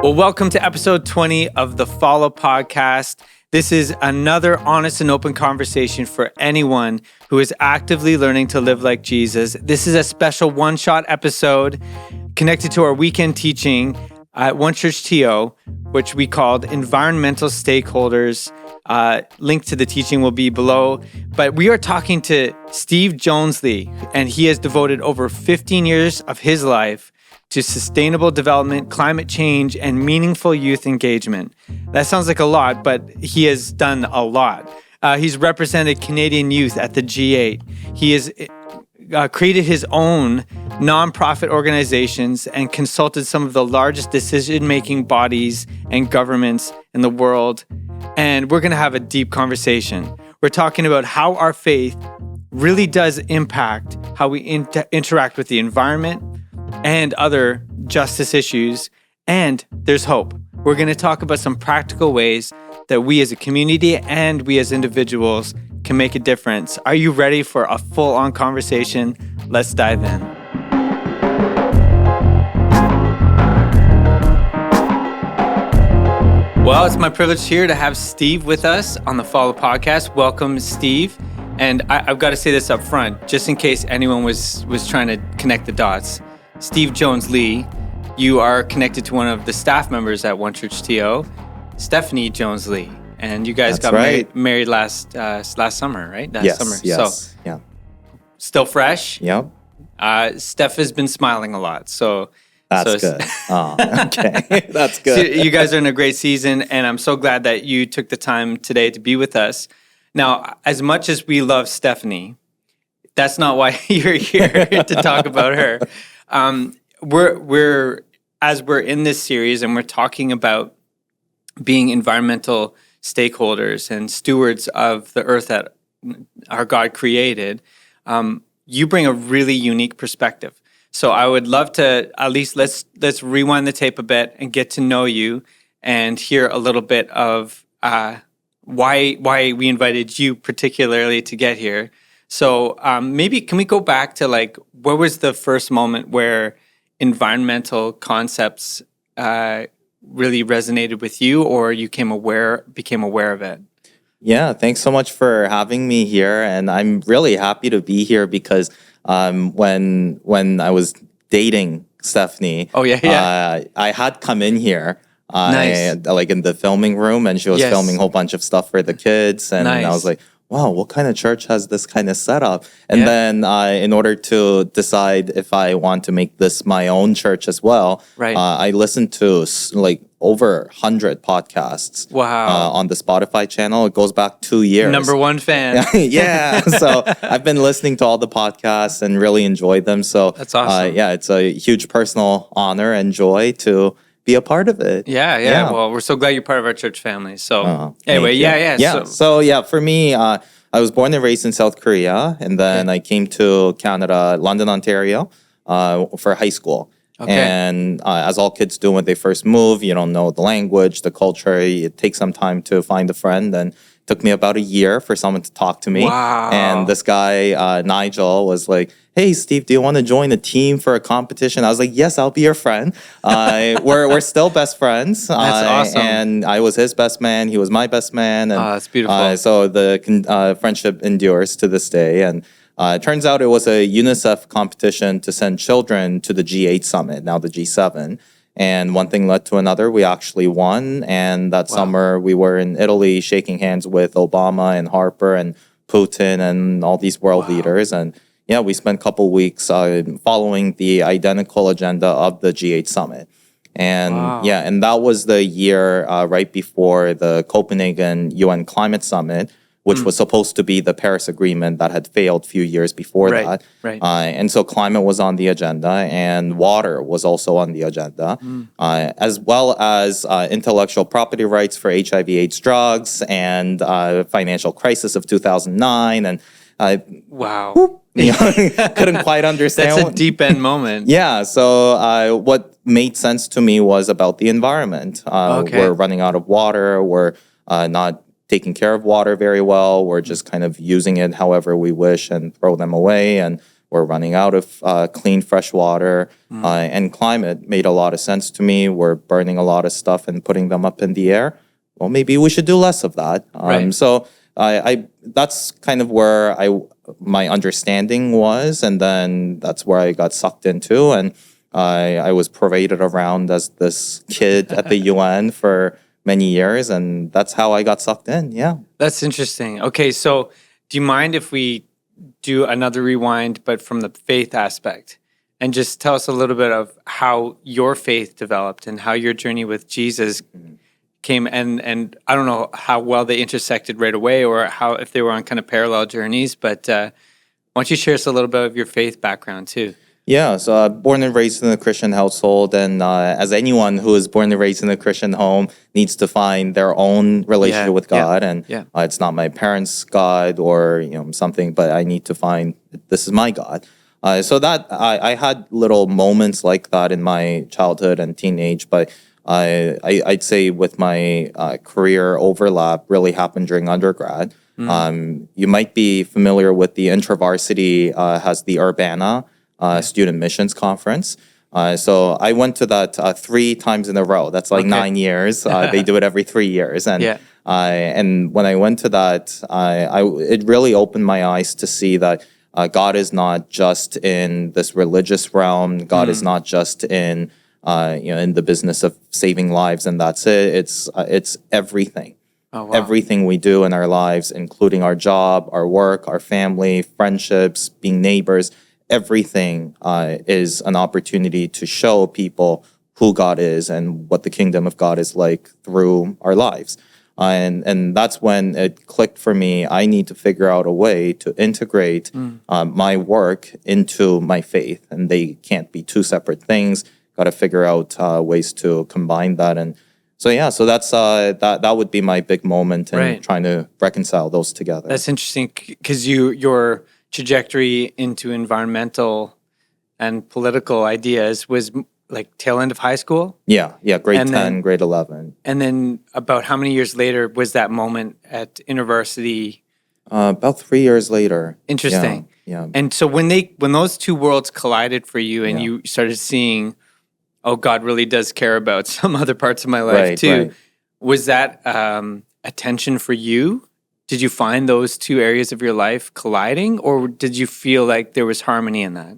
Well, welcome to episode 20 of the Follow Podcast. This is another honest and open conversation for anyone who is actively learning to live like Jesus. This is a special one-shot episode connected to our weekend teaching at OneChurch.to, which we called Environmental Stakeholders. Link to the teaching will be below. But we are talking to Steve Joneslee, and he has devoted over 15 years of his life to sustainable development, climate change, and meaningful youth engagement. That sounds like a lot, but he has done a lot. He's represented Canadian youth at the G8. He has created his own nonprofit organizations and consulted some of the largest decision-making bodies and governments in the world. And we're going to have a deep conversation. We're talking about how our faith really does impact how we interact with the environment and other justice issues, and there's hope. We're going to talk about some practical ways that we as a community and we as individuals can make a difference. Are you ready for a full-on conversation? Let's dive in. Well, it's my privilege here to have Steve with us on the Follow Podcast. Welcome, Steve. And I've got to say this up front, just in case anyone was trying to connect the dots. Steve Joneslee, you are connected to one of the staff members at OneChurch.to, Stephanie Joneslee, and you guys married last summer, right? Summer. Yes. So, yeah. Still fresh. Yep. Steph has been smiling a lot, so that's good. Oh, okay, that's good. So you guys are in a great season, and I'm so glad that you took the time today to be with us. Now, as much as we love Stephanie, that's not why you're here to talk about her. We're in this series and we're talking about being environmental stakeholders and stewards of the earth that our God created. You bring a really unique perspective. So I would love to at least let's rewind the tape a bit and get to know you and hear a little bit of why we invited you particularly to get here. So maybe can we go back to what was the first moment where environmental concepts really resonated with you, or you became aware of it? Yeah, thanks so much for having me here, and I'm really happy to be here because when I was dating Stephanie, I had come in here. Nice. In the filming room, and she was filming a whole bunch of stuff for the kids, and I was like, wow, what kind of church has this kind of setup? And then in order to decide if I want to make this my own church as well, I listened to over 100 podcasts on the Spotify channel. It goes back 2 years. Number one fan. Yeah. So I've been listening to all the podcasts and really enjoyed them. So that's awesome. It's a huge personal honor and joy to be a part of it. Yeah. Well, we're so glad you're part of our church family. So anyway, for me, I was born and raised in South Korea, and then I came to Canada, London, Ontario, for high school. Okay. And as all kids do when they first move, you don't know the language, the culture. It takes some time to find a friend, and it took me about a year for someone to talk to me. Wow. And this guy, Nigel, was like, hey, Steve, do you want to join a team for a competition? I was like, yes, I'll be your friend. We're still best friends. That's awesome. And I was his best man. He was my best man. And, that's beautiful. So the friendship endures to this day. And it turns out it was a UNICEF competition to send children to the G8 summit, now the G7. And one thing led to another. We actually won. And that summer we were in Italy shaking hands with Obama and Harper and Putin and all these world leaders. And we spent a couple weeks following the identical agenda of the G8 summit. And and that was the year right before the Copenhagen UN Climate Summit, which was supposed to be the Paris Agreement that had failed a few years before that. Right. And so climate was on the agenda, and water was also on the agenda, as well as intellectual property rights for HIV/AIDS drugs and financial crisis of 2009. And couldn't quite understand. That's a deep end moment. So what made sense to me was about the environment. We're running out of water. We're not taking care of water very well. We're just kind of using it however we wish and throw them away. And we're running out of clean, fresh water, and climate made a lot of sense to me. We're burning a lot of stuff and putting them up in the air. Well, maybe we should do less of that. Right. So I that's kind of where my understanding was, and then that's where I got sucked into, and I was paraded around as this kid at the UN for many years, and that's how I got sucked in. Yeah. That's interesting. Okay, so do you mind if we do another rewind, but from the faith aspect, and just tell us a little bit of how your faith developed and how your journey with Jesus came, and I don't know how well they intersected right away, or how if they were on kind of parallel journeys, but why don't you share us a little bit of your faith background too? Yeah, so born and raised in a Christian household, and as anyone who is born and raised in a Christian home needs to find their own relationship with God, and it's not my parents' God or something, but I need to find this is my God. So that I had little moments like that in my childhood and teenage, but I'd say with my career overlap really happened during undergrad. You might be familiar with the IntraVarsity has the Urbana Student Missions Conference. So I went to that 3 times in a row. That's like 9 years. They do it every 3 years. And when I went to that, it really opened my eyes to see that God is not just in this religious realm. God is not just in in the business of saving lives, and that's it. It's everything. Oh, wow. Everything we do in our lives, including our job, our work, our family, friendships, being neighbors. Everything is an opportunity to show people who God is and what the kingdom of God is like through our lives. And that's when it clicked for me. I need to figure out a way to integrate my work into my faith, and they can't be 2 separate things. Got to figure out ways to combine that. And so that's that would be my big moment in trying to reconcile those together. That's interesting because your trajectory into environmental and political ideas was like tail end of high school? Yeah, grade 10, grade 11. And then about how many years later was that moment at IntraVarsity? About 3 years later. Interesting. Yeah. And so when those 2 worlds collided for you and you started seeing, oh, God really does care about some other parts of my life too. Was that a tension for you? Did you find those 2 areas of your life colliding, or did you feel like there was harmony in that?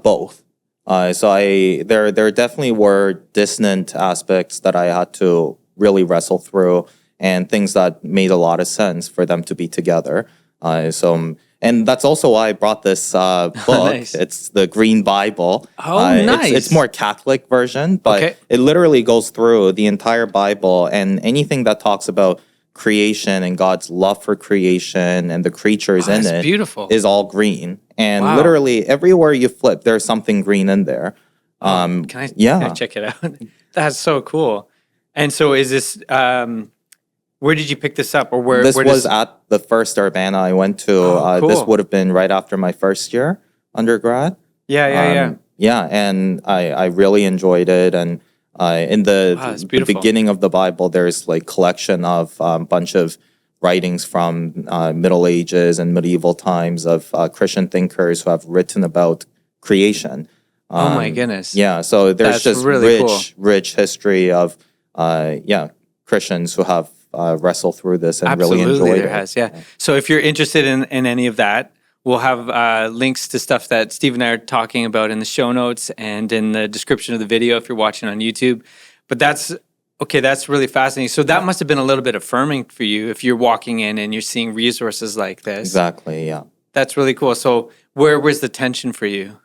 Both. There definitely were dissonant aspects that I had to really wrestle through, and things that made a lot of sense for them to be together. And that's also why I brought this book. Nice. It's the Green Bible. Oh, nice. It's more Catholic version, but it literally goes through the entire Bible, and anything that talks about creation and God's love for creation and the creatures in it beautiful. Is all green. And literally everywhere you flip, there's something green in there. Can I check it out? That's so cool. And so is this... where did you pick this up, or where? This was at the first Urbana I went to. Cool. This would have been right after my first year undergrad. Yeah. And I really enjoyed it. And in the beginning of the Bible, there's like collection of a bunch of writings from Middle Ages and medieval times of Christian thinkers who have written about creation. Oh my goodness! Yeah, so there's That's just really rich history of Christians who have wrestled through this and Absolutely, really enjoyed there it. has, yeah. So if you're interested in any of that, we'll have links to stuff that Steve and I are talking about in the show notes and in the description of the video if you're watching on YouTube. But that's really fascinating. So that must have been a little bit affirming for you if you're walking in and you're seeing resources like this. Exactly, yeah. That's really cool. So where was the tension for you?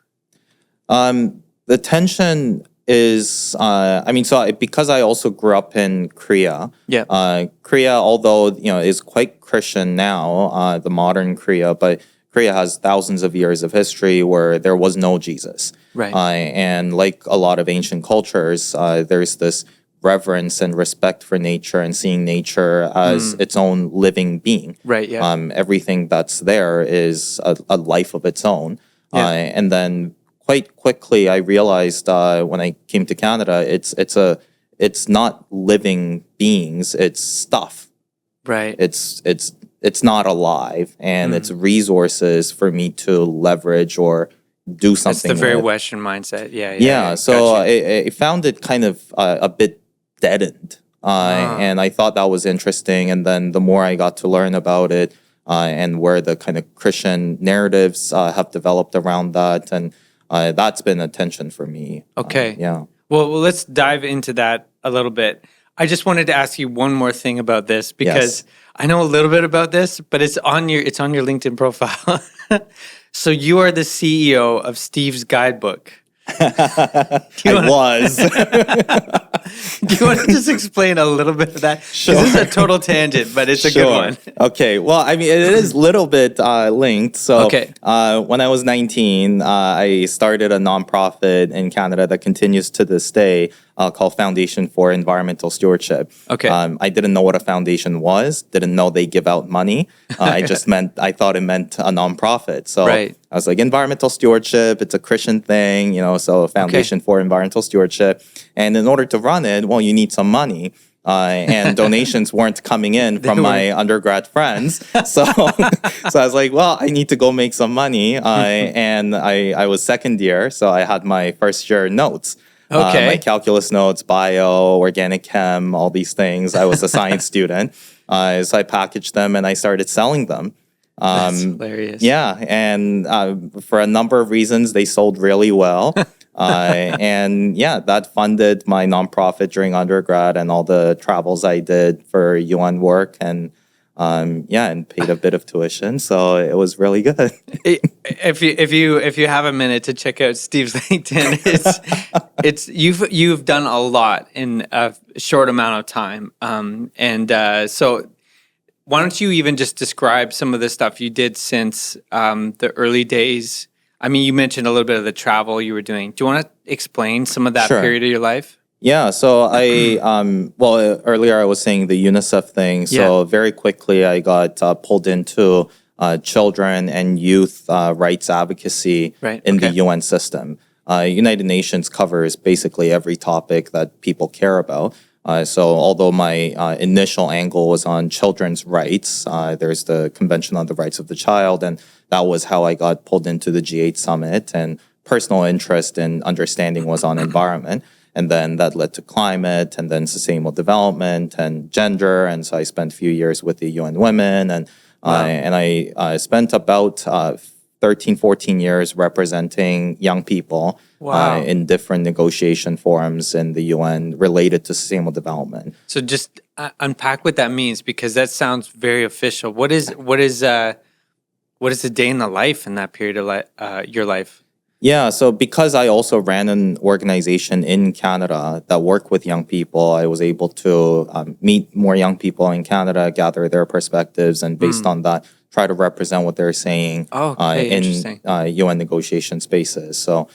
The tension is, because I also grew up in Korea. Yeah. Korea, although is quite Christian now, the modern Korea, but Korea has thousands of years of history where there was no Jesus. Right. And like a lot of ancient cultures, there's this reverence and respect for nature and seeing nature as its own living being. Right. Yeah. Everything that's there is a life of its own. Yeah. And then quite quickly, I realized when I came to Canada, it's not living beings; it's stuff. Right. It's it's not alive, and it's resources for me to leverage or do something. That's the very with. Western mindset. Yeah. So Gotcha. I found it kind of a bit deadened, and I thought that was interesting. And then the more I got to learn about it, and where the kind of Christian narratives have developed around that, and that's been a tension for me. Okay. Yeah. Well, let's dive into that a little bit. I just wanted to ask you one more thing about this because I know a little bit about this, but it's on your LinkedIn profile. So you are the CEO of Steve's Guidebook. I was. Do you want to just explain a little bit of that? Sure. This is a total tangent, but it's a good one. Okay. Well, I mean, it is a little bit linked. So when I was 19, I started a nonprofit in Canada that continues to this day called Foundation for Environmental Stewardship. Okay. I didn't know what a foundation was, didn't know they give out money. I thought it meant a nonprofit. So I was like, environmental stewardship, it's a Christian thing, so Foundation for Environmental Stewardship. And in order to run it, well, you need some money. And donations weren't coming in from my undergrad friends. So I was like, well, I need to go make some money. And I was second year, so I had my first year notes. My calculus notes, bio, organic chem, all these things. I was a science student. So I packaged them and I started selling them. That's hilarious. Yeah, and for a number of reasons, they sold really well. And that funded my nonprofit during undergrad and all the travels I did for UN work and paid a bit of tuition. So it was really good. If you have a minute to check out Steve's LinkedIn, it's you've done a lot in a short amount of time. So why don't you even just describe some of the stuff you did since the early days? I mean, you mentioned a little bit of the travel you were doing. Do you want to explain some of that period of your life? Yeah, so earlier I was saying the UNICEF thing. So very quickly I got pulled into children and youth rights advocacy in the UN system. United Nations covers basically every topic that people care about. So although my initial angle was on children's rights, there's the Convention on the Rights of the Child, and that was how I got pulled into the G8 summit. And personal interest and understanding was on environment. And then that led to climate and then sustainable development and gender. And so I spent a few years with the UN Women. And I spent about 13, 14 years representing young people in different negotiation forums in the UN related to sustainable development. So just unpack what that means, because that sounds very official. What is a day in the life in that period of your life? Yeah, so because I also ran an organization in Canada that worked with young people, I was able to meet more young people in Canada, gather their perspectives, and based on that, try to represent what they're saying in UN negotiation spaces. So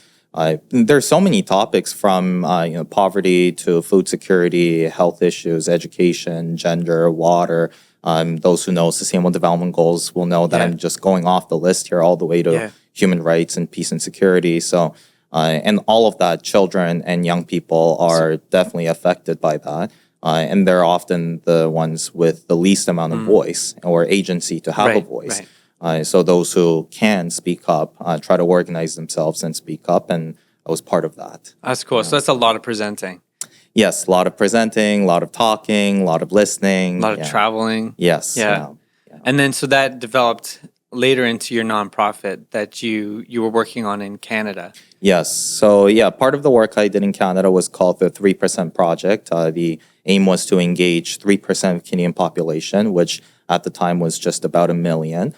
there's so many topics from poverty to food security, health issues, education, gender, water. Those who know Sustainable Development Goals will know that I'm just going off the list here all the way to human rights and peace and security. So, and all of that, children and young people are definitely affected by that. And they're often the ones with the least amount of voice or agency to have a voice. So those who can speak up, try to organize themselves and speak up. And I was part of that. That's cool. So that's a lot of presenting. Yes, a lot of presenting, a lot of talking, a lot of listening. A lot of traveling. Yes. Yeah. And then so that developed later into your nonprofit that you were working on in Canada. Yes. So part of the work I did in Canada was called the 3% Project. The aim was to engage 3% of Canadian population, which at the time was just about 1 million.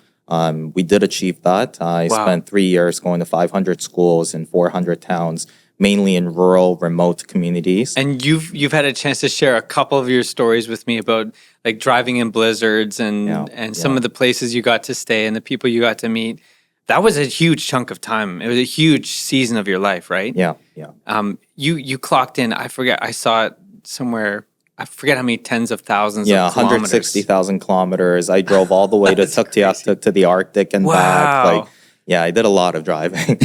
We did achieve that. I spent 3 years going to 500 schools in 400 towns, mainly in rural, remote communities. And you've had a chance to share a couple of your stories with me about like driving in blizzards and some of the places you got to stay and the people you got to meet. That was a huge chunk of time. It was a huge season of your life, right? Yeah. You clocked in. I forget. I saw it somewhere. I forget how many tens of thousands of kilometers. 160,000 kilometers. I drove all the way to Tuktoyaktuk to the Arctic and back. I did a lot of driving.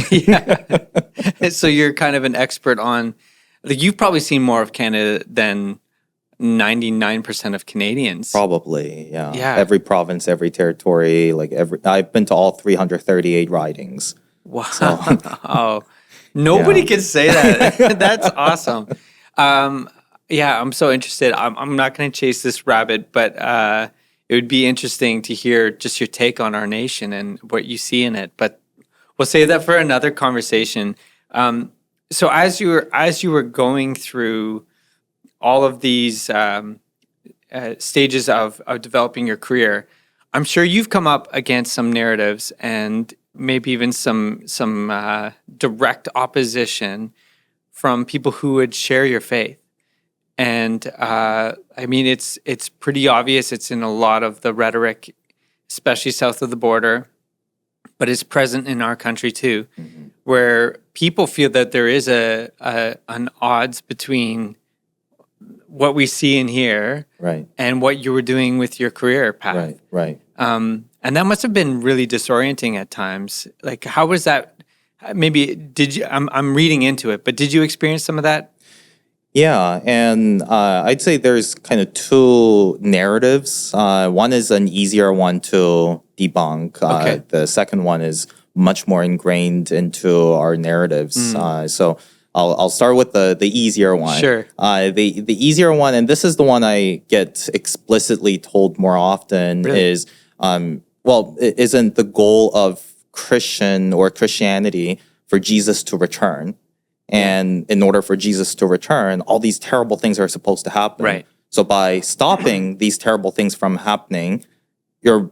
So you're kind of an expert on, like, you've probably seen more of Canada than 99% of Canadians. Probably, yeah. Yeah. Every province, every territory, I've been to all 338 ridings. Wow. So, Nobody yeah. can say that. That's awesome. Yeah, I'm so interested. I'm not going to chase this rabbit, but it would be interesting to hear just your take on our nation and what you see in it. But we'll save that for another conversation. So as you were going through all of these stages of developing your career, I'm sure you've come up against some narratives and maybe even some direct opposition from people who would share your faith. And I mean, it's pretty obvious. It's in a lot of the rhetoric, especially south of the border, but it's present in our country too, where people feel that there is an odds between what we see and hear, right, and what you were doing with your career path. right, right. And that must have been really disorienting at times. Like, how was that? Maybe did you? I'm reading into it, but did you experience some of that? Yeah, and I'd say there's kind of two narratives. One is an easier one to debunk. Okay. The second one is much more ingrained into our narratives. So I'll start with the easier one. Sure. The easier one, and this is the one I get explicitly told more often, Really? is isn't the goal of Christian or Christianity for Jesus to return? And in order for Jesus to return, all these terrible things are supposed to happen. Right. So by stopping these terrible things from happening, you're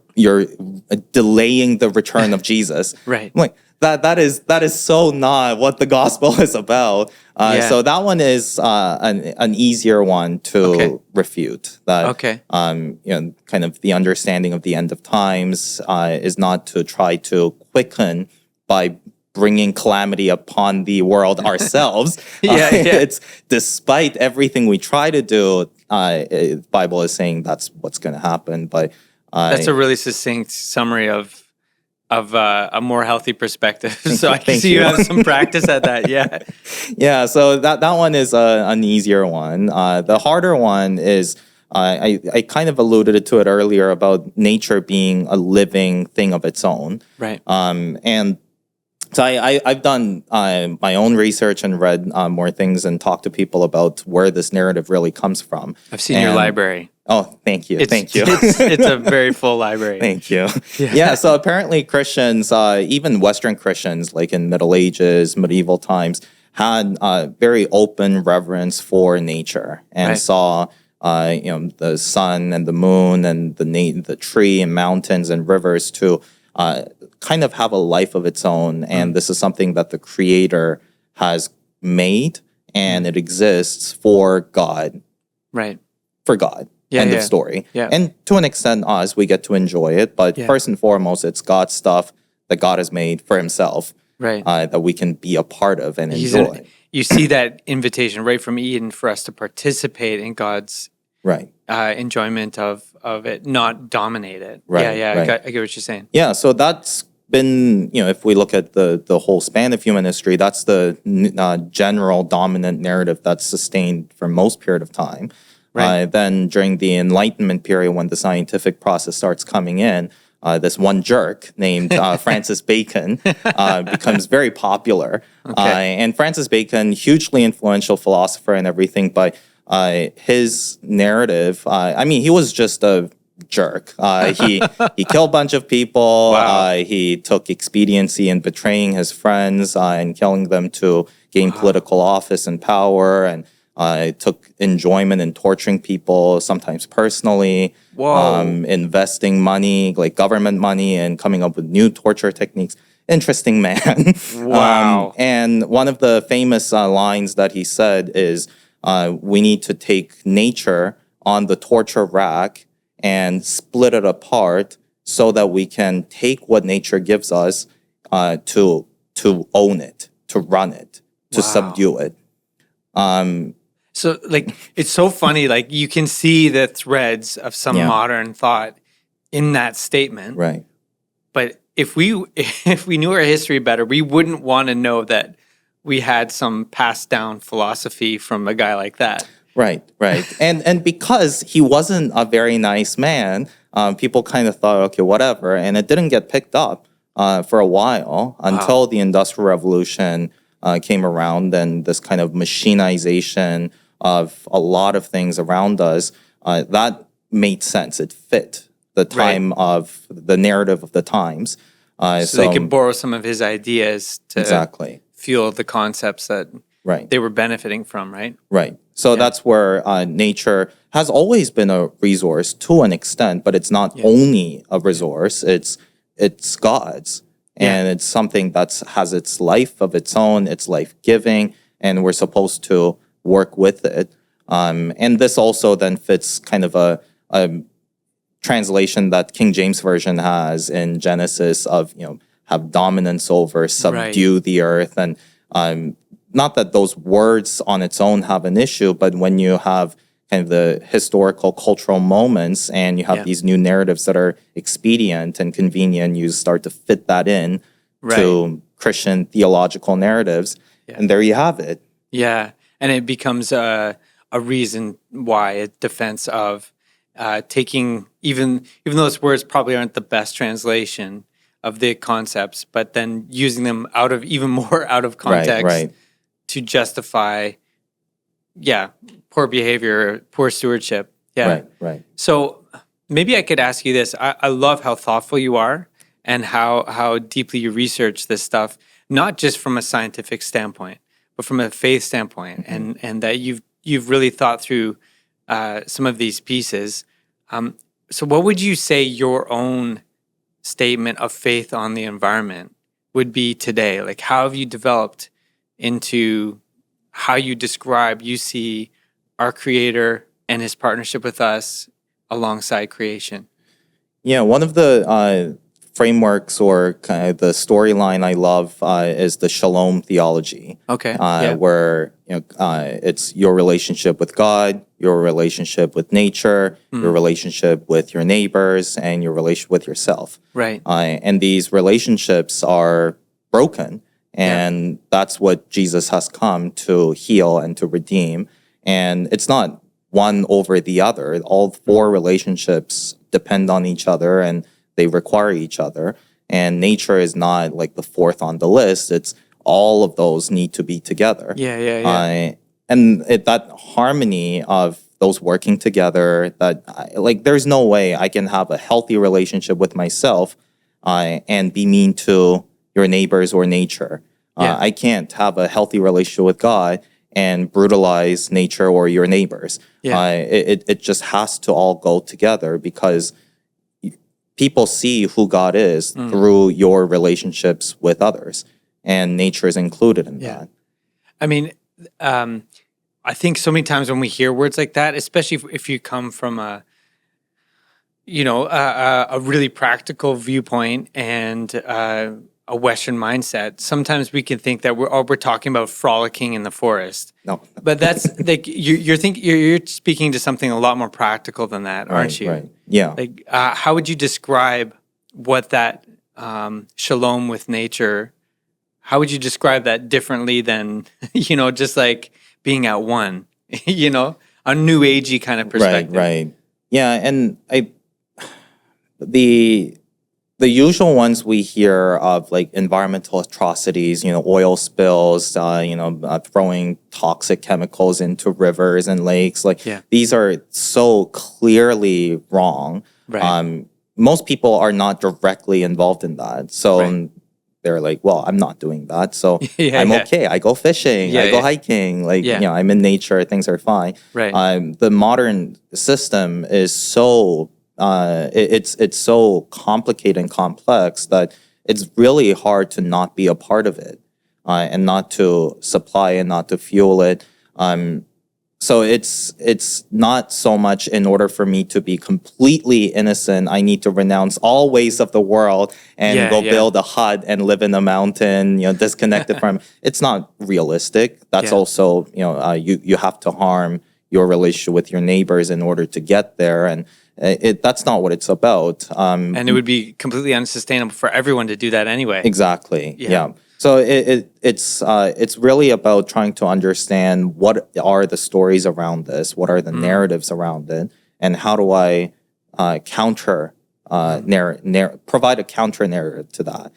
delaying the return of Jesus. Right. I'm like, that is so not what the gospel is about. Yeah. So that one is an easier one to refute. That Okay. kind of the understanding of the end of times is not to try to quicken by bringing calamity upon the world ourselves. Yeah. It's despite everything we try to do, the Bible is saying that's what's going to happen. But That's a really succinct summary of a more healthy perspective. So I can Thank see you you. have some practice at that. Yeah. Yeah, so that one is an easier one. The harder one is I kind of alluded to it earlier about nature being a living thing of its own. Right. And so I've done my own research and read more things and talked to people about where this narrative really comes from. I've seen your library. Oh, thank you. Thank you. It's a very full library. Thank you. Yeah, so apparently Christians, even Western Christians, like in Middle Ages, medieval times, had very open reverence for nature and saw the sun and the moon and the tree and mountains and rivers to kind of have a life of its own. And this is something that the Creator has made, and it exists for God. Right. For God. Yeah, End yeah. of story. Yeah. And to an extent, us, we get to enjoy it. But first and foremost, it's God's stuff that God has made for himself. Right. That we can be a part of and enjoy. You see that invitation right from Eden for us to participate in God's Right. enjoyment of it, not dominate it. Right, Yeah. right. I get what you're saying. Yeah, so that's been, if we look at the whole span of human history, that's the general dominant narrative that's sustained for most period of time. Right. Then during the Enlightenment period, when the scientific process starts coming in, this one jerk named Francis Bacon becomes very popular. Okay. And Francis Bacon, hugely influential philosopher and everything, but his narrative, he was just a jerk. He killed a bunch of people. Wow. He took expediency in betraying his friends and killing them to gain political office and power, and took enjoyment in torturing people, sometimes personally. Whoa. Investing money, like government money, and coming up with new torture techniques. Interesting man. Wow. And one of the famous lines that he said is, we need to take nature on the torture rack and split it apart so that we can take what nature gives us to own it, to run it, to subdue it. So, it's so funny. Like, you can see the threads of some modern thought in that statement. Right. But if we knew our history better, we wouldn't want to know that we had some passed down philosophy from a guy like that. Right. And because he wasn't a very nice man, people kind of thought, okay, whatever. And it didn't get picked up for a while until the Industrial Revolution came around, and this kind of machinization of a lot of things around us, that made sense. It fit the time of the narrative of the times. So they could borrow some of his ideas to fuel the concepts that they were benefiting from, right? Right. So that's where nature has always been a resource to an extent, but it's not only a resource. It's God's, and it's something that has its life of its own. It's life-giving, and we're supposed to work with it. And this also then fits kind of a translation that King James Version has in Genesis of, have dominance over, subdue the earth. And not that those words on its own have an issue, but when you have kind of the historical cultural moments and you have these new narratives that are expedient and convenient, you start to fit that in to Christian theological narratives. And there you have it. Yeah. And it becomes a reason why, a defense of taking, even though those words probably aren't the best translation of the concepts, but then using them even more out of context to justify, poor behavior, poor stewardship. Yeah. Right. So maybe I could ask you this. I love how thoughtful you are and how deeply you research this stuff, not just from a scientific standpoint, but from a faith standpoint, and that you've really thought through some of these pieces. So what would you say your own statement of faith on the environment would be today? Like, how have you developed into how you see our Creator and his partnership with us alongside creation? Yeah, one of the frameworks or kind of the storyline I love is the Shalom theology. Okay. Where it's your relationship with God, your relationship with nature, your relationship with your neighbors, and your relationship with yourself. Right. And these relationships are broken, and that's what Jesus has come to heal and to redeem. And it's not one over the other. All four relationships depend on each other, and they require each other. And nature is not like the fourth on the list. It's all of those need to be together. And that harmony of those working together, there's no way I can have a healthy relationship with myself and be mean to your neighbors or nature. I can't have a healthy relationship with God and brutalize nature or your neighbors. It just has to all go together, because people see who God is through your relationships with others, and nature is included in that. I mean, I think so many times when we hear words like that, especially if you come from a really practical viewpoint and a Western mindset, sometimes we can think that we're talking about frolicking in the forest. No, but that's like you're speaking to something a lot more practical than that, aren't you? Right. Yeah. Like, how would you describe what that shalom with nature? How would you describe that differently than just like being at one? A new agey kind of perspective. Right. Yeah, and the usual ones we hear of, like environmental atrocities, oil spills, throwing toxic chemicals into rivers and lakes. These are so clearly wrong. Right. Most people are not directly involved in that. So they're like, well, I'm not doing that. So I'm okay. I go fishing. I go hiking. I'm in nature. Things are fine. Right. The modern system is so it's so complicated and complex that it's really hard to not be a part of it and not to supply and not to fuel it. So it's not so much in order for me to be completely innocent, I need to renounce all ways of the world and build a hut and live in a mountain, disconnected from. It's not realistic. That's also, you have to harm your relationship with your neighbors in order to get there, and that's not what it's about. And it would be completely unsustainable for everyone to do that anyway. Exactly. Yeah. So it's really about trying to understand what are the stories around this, what are the narratives around it, and how do I provide a counter narrative to that.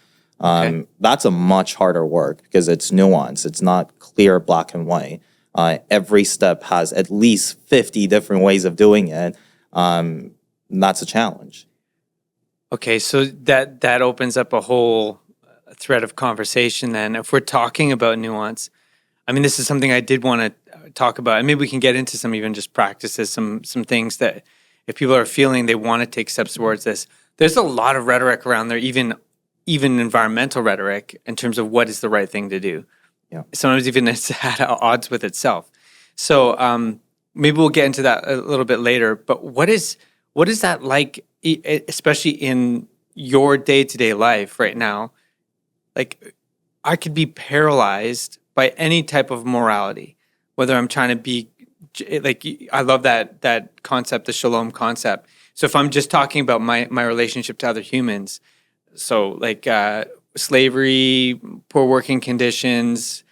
That's a much harder work because it's nuanced. It's not clear black and white. Every step has at least 50 different ways of doing it. That's a challenge. Okay, so that opens up a whole thread of conversation then. If we're talking about nuance, I mean, this is something I did want to talk about, and maybe we can get into some even just practices, some things that if people are feeling they want to take steps towards this. There's a lot of rhetoric around there, even environmental rhetoric in terms of what is the right thing to do. Yeah. Sometimes even it's at odds with itself. So maybe we'll get into that a little bit later. But what is that like, especially in your day-to-day life right now? Like, I could be paralyzed by any type of morality, whether I'm trying to be like, I love that concept, the shalom concept. So if I'm just talking about my relationship to other humans, so like slavery, poor working conditions,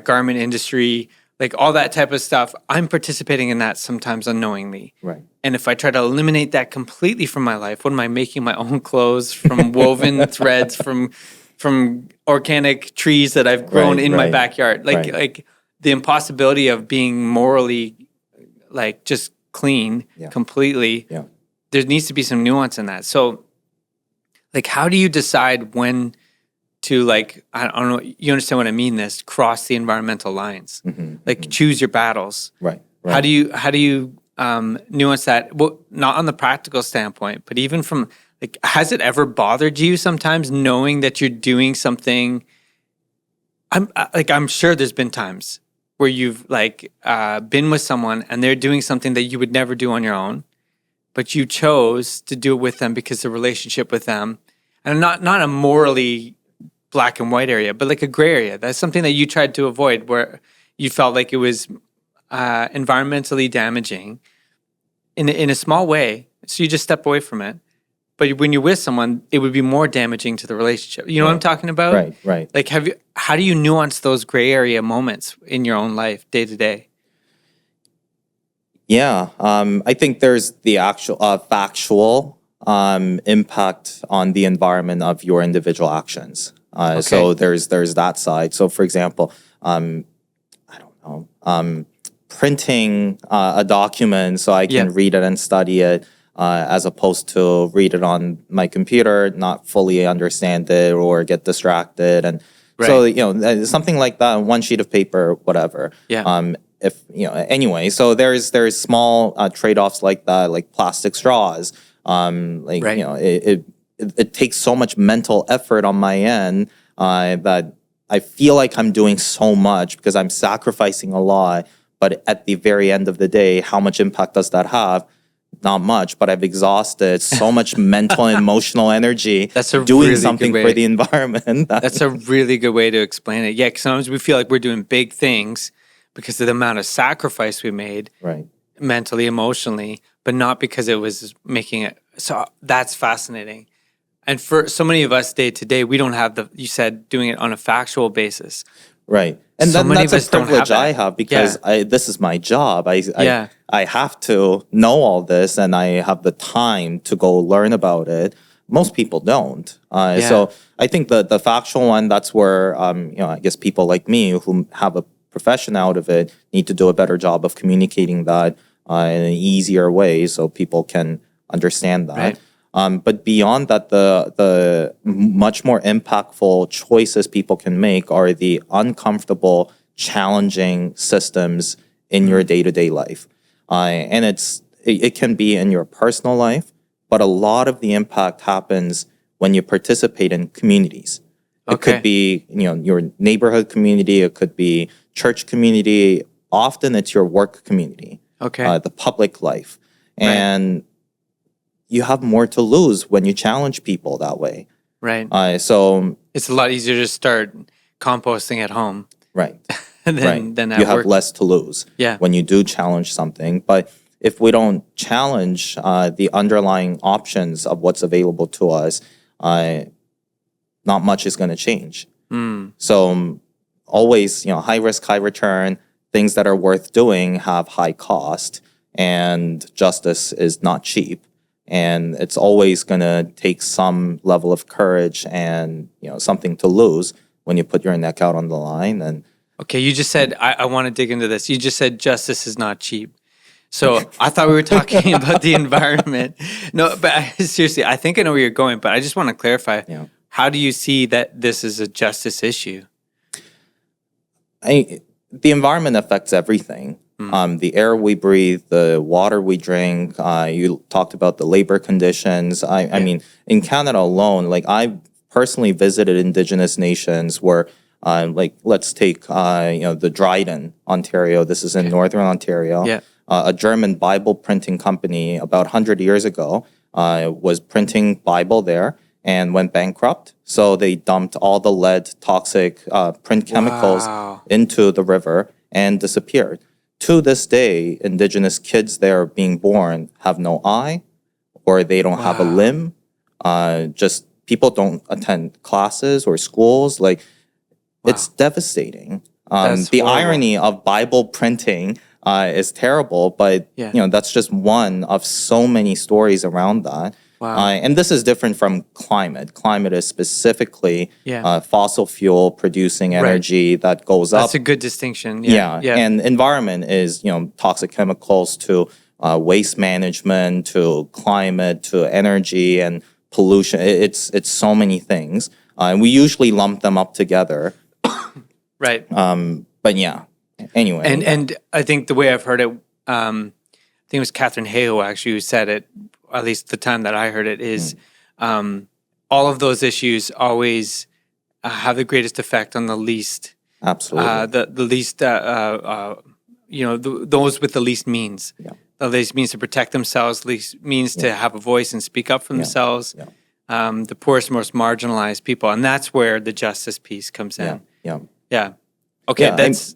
garment industry, like all that type of stuff, I'm participating in that sometimes unknowingly. Right. And if I try to eliminate that completely from my life, what am I making my own clothes from woven threads from organic trees that I've grown in my backyard? Like the impossibility of being morally like just clean completely. Yeah. There needs to be some nuance in that. So like, how do you decide when to, like, I don't know, you understand what I mean, this cross the environmental lines, choose your battles. Right. How do you nuance that? Well, not on the practical standpoint, but even from, like, has it ever bothered you sometimes knowing that you're doing something? I'm sure there's been times where you've been with someone and they're doing something that you would never do on your own, but you chose to do it with them because the relationship with them, and not a morally black and white area, but like a gray area. That's something that you tried to avoid, where you felt like it was environmentally damaging in a small way. So you just step away from it. But when you're with someone, it would be more damaging to the relationship. You know what I'm talking about? Right. Like, how do you nuance those gray area moments in your own life, day to day? Yeah, I think there's the actual factual impact on the environment of your individual actions. So there's that side. So for example, I don't know, printing a document so I can read it and study it, as opposed to read it on my computer, not fully understand it or get distracted, and so something like that, one sheet of paper, whatever. Yeah. Anyway, so there's small trade-offs like that, like plastic straws. It takes so much mental effort on my end that I feel like I'm doing so much because I'm sacrificing a lot. But at the very end of the day, how much impact does that have? Not much, but I've exhausted so much mental and emotional energy doing really something for the environment. That's a really good way to explain it. Yeah, because sometimes we feel like we're doing big things because of the amount of sacrifice we made, mentally, emotionally, but not because it was making it. So that's fascinating. And for so many of us day to day, we don't have you said doing it on a factual basis. Right. And so that's a privilege I have because this is my job. I have to know all this and I have the time to go learn about it. Most people don't. So I think the factual one, that's where, I guess people like me who have a profession out of it need to do a better job of communicating that in an easier way so people can understand that. But beyond that, the much more impactful choices people can make are the uncomfortable, challenging systems in your day-to-day life. And it can be in your personal life, but a lot of the impact happens when you participate in communities. It could be, your neighborhood community. It could be church community. Often it's your work community, the public life. And you have more to lose when you challenge people that way. So it's a lot easier to start composting at home. Than at you have work. less to lose when you do challenge something. But if we don't challenge the underlying options of what's available to us, not much is going to change. So always, high risk, high return, things that are worth doing have high cost, and justice is not cheap. And it's always going to take some level of courage and, something to lose when you put your neck out on the line. And okay, you just said, I want to dig into this. You just said justice is not cheap. So I thought we were talking about the environment. No, but seriously, I think I know where you're going, but I just want to clarify. How do you see that this is a justice issue? The environment affects everything. The air we breathe, the water we drink. You talked about the labor conditions. I mean, in Canada alone, like I personally visited Indigenous nations where, let's take the Dryden, Ontario. This is in Northern Ontario. Yeah. A German Bible printing company about 100 years ago was printing Bible there and went bankrupt. So they dumped all the lead, toxic print chemicals into the river and disappeared. To this day, Indigenous kids there being born have no eye, or they don't have a limb. Just people don't attend classes or schools. Like, it's devastating. The irony of Bible printing is terrible, but that's just one of so many stories around that. And this is different from climate. Climate is specifically fossil fuel producing energy that goes up. That's a good distinction. And environment is toxic chemicals to waste management, to climate, to energy and pollution. It's so many things, and we usually lump them up together. Right. But anyway. And I think the way I've heard it, I think it was Catherine Hayhoe actually who said it, at least the time that I heard it, is all of those issues always have the greatest effect on the least. Absolutely. The least, those with the least means. The least means to protect themselves, least means to have a voice and speak up for themselves. The poorest, most marginalized people. And that's where the justice piece comes in. Yeah. Okay, that's...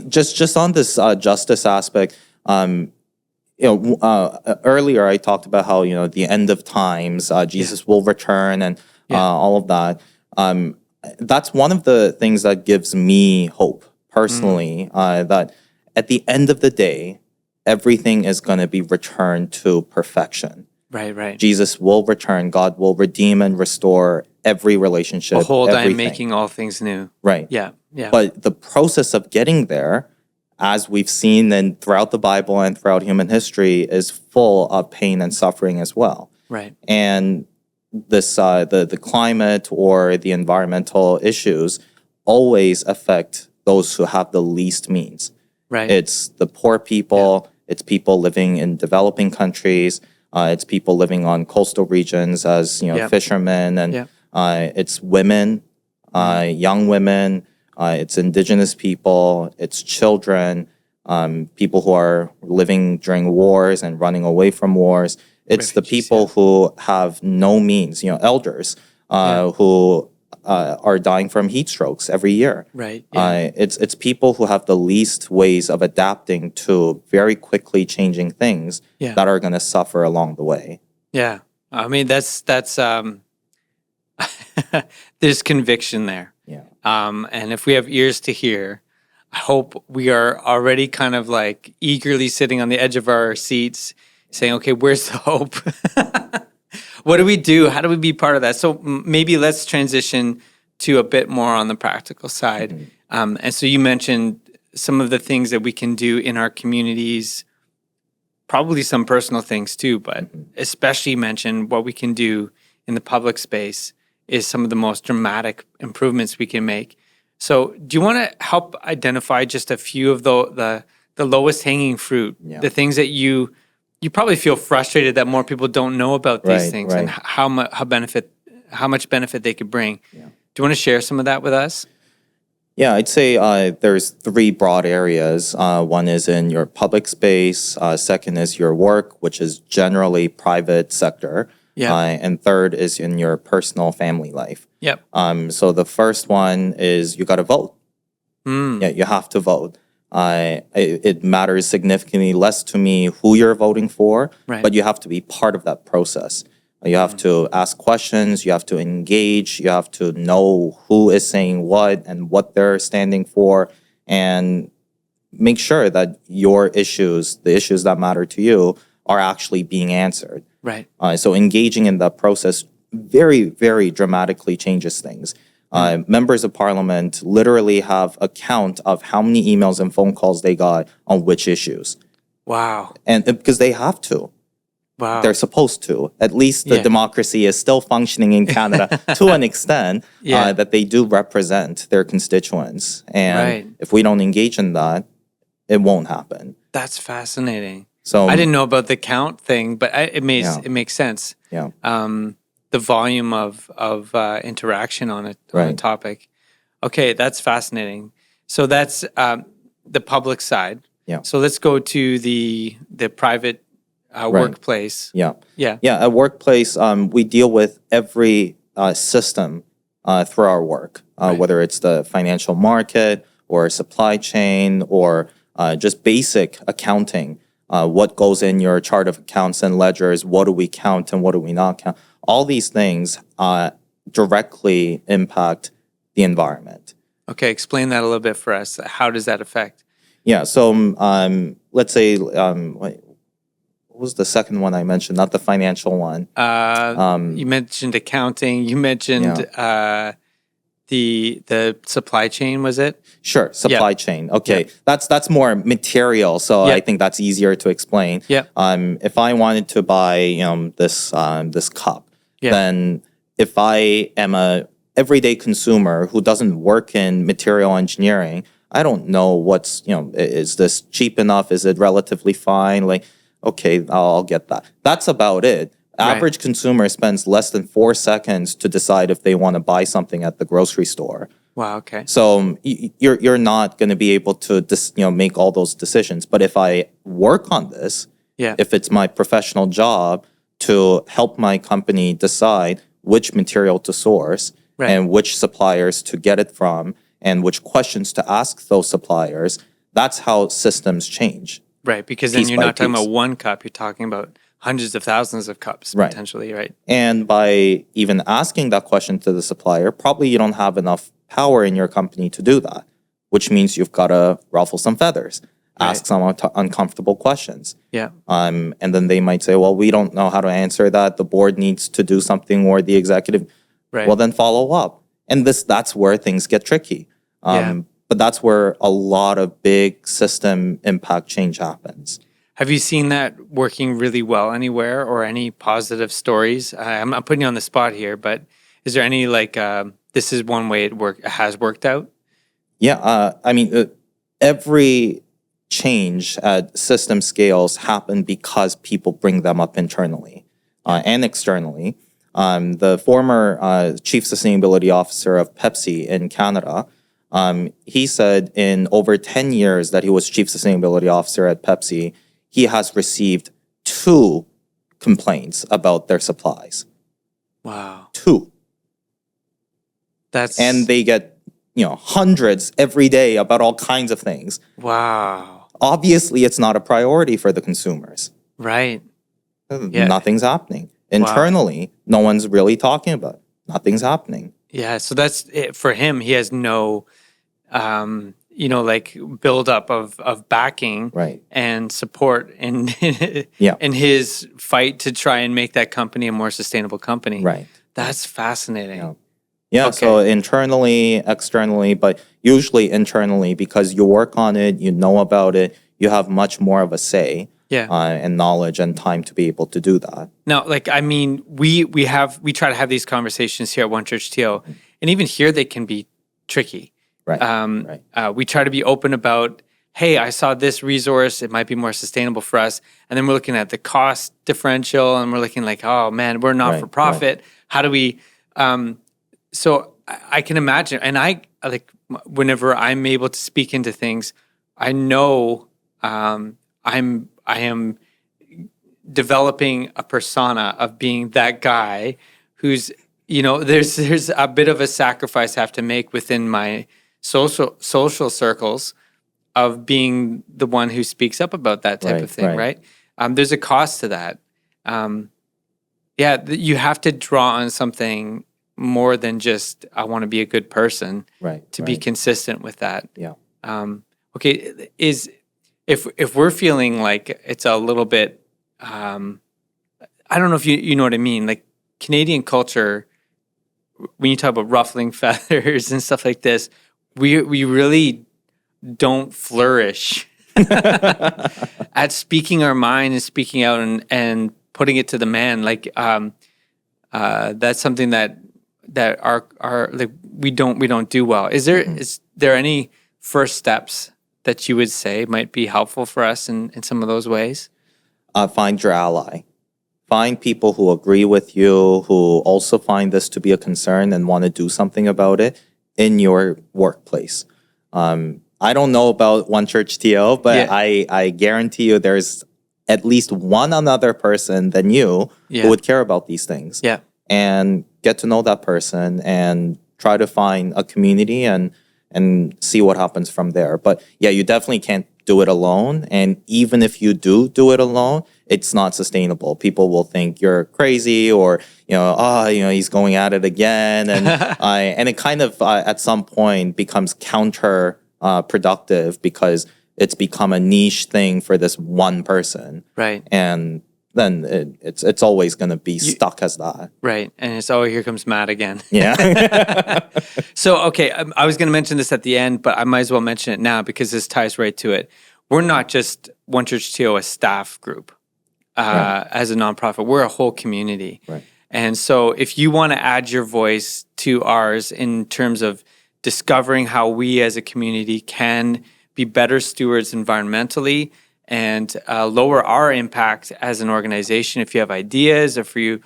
Just on this justice aspect, earlier I talked about how, the end of times, Jesus will return and all of that. That's one of the things that gives me hope personally, that at the end of the day, everything is going to be returned to perfection. Right. Jesus will return. God will redeem and restore every relationship. Behold, I am making all things new. Right. Yeah. But the process of getting there, as we've seen throughout the Bible and throughout human history, is full of pain and suffering as well. Right. And this the climate or the environmental issues always affect those who have the least means. Right. It's the poor people. It's people living in developing countries. It's people living on coastal regions as fishermen, and it's women, young women. It's Indigenous people. It's children. People who are living during wars and running away from wars. It's the people who have no means. Elders who are dying from heat strokes every year. Right. It's people who have the least ways of adapting to very quickly changing things that are going to suffer along the way. Yeah, I mean that's there's conviction there. Yeah. And if we have ears to hear, I hope we are already kind of like eagerly sitting on the edge of our seats, saying, "Okay, where's the hope?" What do we do? How do we be part of that? So maybe let's transition to a bit more on the practical side. And so you mentioned some of the things that we can do in our communities, probably some personal things too, but especially mention what we can do in the public space is some of the most dramatic improvements we can make. So do you want to help identify just a few of the lowest hanging fruit, the things that you probably feel frustrated that more people don't know about these things and how much benefit they could bring. Do you want to share some of that with us? Yeah, I'd say there's three broad areas. One is in your public space. Second is your work, which is generally private sector. And third is in your personal family life. So the first one is you got to vote. Yeah, you have to vote. It matters significantly less to me who you're voting for, but you have to be part of that process. You have to ask questions, you have to engage, you have to know who is saying what and what they're standing for, and make sure that your issues, the issues that matter to you, are actually being answered. Right. So engaging in that process very, very dramatically changes things. Members of parliament literally have a count of how many emails and phone calls they got on which issues. Wow. And because they have to. Wow. They're supposed to. At least the democracy is still functioning in Canada to an extent that they do represent their constituents. And if we don't engage in that, it won't happen. That's fascinating. So I didn't know about the count thing, but it makes sense. Yeah. The volume of interaction on a topic. Okay, that's fascinating. So that's the public side. Yeah. So let's go to the private workplace. Yeah. Yeah. Yeah. At workplace, we deal with every system through our work, whether it's the financial market or supply chain or just basic accounting. What goes in your chart of accounts and ledgers? What do we count and what do we not count? All these things directly impact the environment. Okay, explain that a little bit for us. How does that affect? Yeah. So let's say, what was the second one I mentioned? Not the financial one. You mentioned accounting. You mentioned the supply chain. Was it? Sure, supply chain. Okay, that's more material. So I think that's easier to explain. Yeah. If I wanted to buy this cup, then if I am a everyday consumer who doesn't work in material engineering, I don't know what's, is this cheap enough? Is it relatively fine? Like, okay, I'll get that. That's about it. Average consumer spends less than 4 seconds to decide if they want to buy something at the grocery store. Wow, okay. So you're not going to be able to make all those decisions. But if I work on this, if it's my professional job to help my company decide which material to source and which suppliers to get it from and which questions to ask those suppliers, that's how systems change. Right, because then you're not talking about one cup, you're talking about hundreds of thousands of cups potentially, right? And by even asking that question to the supplier, probably you don't have enough power in your company to do that, which means you've got to ruffle some feathers, ask some uncomfortable questions. Yeah. And then they might say, well, we don't know how to answer that. The board needs to do something or the executive. Right. Well, then follow up. And that's where things get tricky. But that's where a lot of big system impact change happens. Have you seen that working really well anywhere or any positive stories? I'm not putting you on the spot here, but is there any this is one way it has worked out? Yeah. Every change at system scales happen because people bring them up internally and externally. The former chief sustainability officer of Pepsi in Canada, he said in over 10 years that he was chief sustainability officer at Pepsi, he has received 2 complaints about their supplies. Wow. 2. And they get, hundreds every day about all kinds of things. Wow. Obviously, it's not a priority for the consumers. Right. Nothing's happening. Internally, no one's really talking about it. Nothing's happening. Yeah, so that's it. For him, he has no, buildup of backing and support in his fight to try and make that company a more sustainable company. Right. That's fascinating. Yeah, so internally, externally, but usually internally because you work on it, you know about it, you have much more of a say. And knowledge and time to be able to do that. Now, we try to have these conversations here at OneChurch.to, and even here they can be tricky. Right. We try to be open about, hey, I saw this resource, it might be more sustainable for us, and then we're looking at the cost differential, and we're looking like, oh man, we're not for profit. How do we? So I can imagine, and I whenever I'm able to speak into things, I know I am developing a persona of being that guy who's, there's a bit of a sacrifice I have to make within my social circles of being the one who speaks up about that type of thing, right? There's a cost to that. Yeah, you have to draw on something more than just I want to be a good person, Right. to be consistent with that. Yeah. Okay, if we're feeling like it's a little bit, I don't know if you know what I mean. Like Canadian culture, when you talk about ruffling feathers and stuff like this, we really don't flourish at speaking our mind and speaking out and putting it to the man. Like that's something that our like we don't do well. Is there any first steps that you would say might be helpful for us in some of those ways? Find your ally. Find people who agree with you, who also find this to be a concern and want to do something about it in your workplace. I don't know about OneChurch.to, but I guarantee you there's at least one another person than you who would care about these things. Yeah. And get to know that person and try to find a community and see what happens from there. But yeah, you definitely can't do it alone. And even if you do it alone, it's not sustainable. People will think you're crazy, or he's going at it again, and and it kind of at some point becomes counterproductive because it's become a niche thing for this one person, right? And then it's always going to be stuck as that, right? And it's here comes Matt again. Yeah. So okay, I was going to mention this at the end, but I might as well mention it now because this ties right to it. We're not just OneChurch.to, a staff group. As a nonprofit, we're a whole community. Right. And so if you want to add your voice to ours in terms of discovering how we as a community can be better stewards environmentally and lower our impact as an organization, if you have ideas, or for you,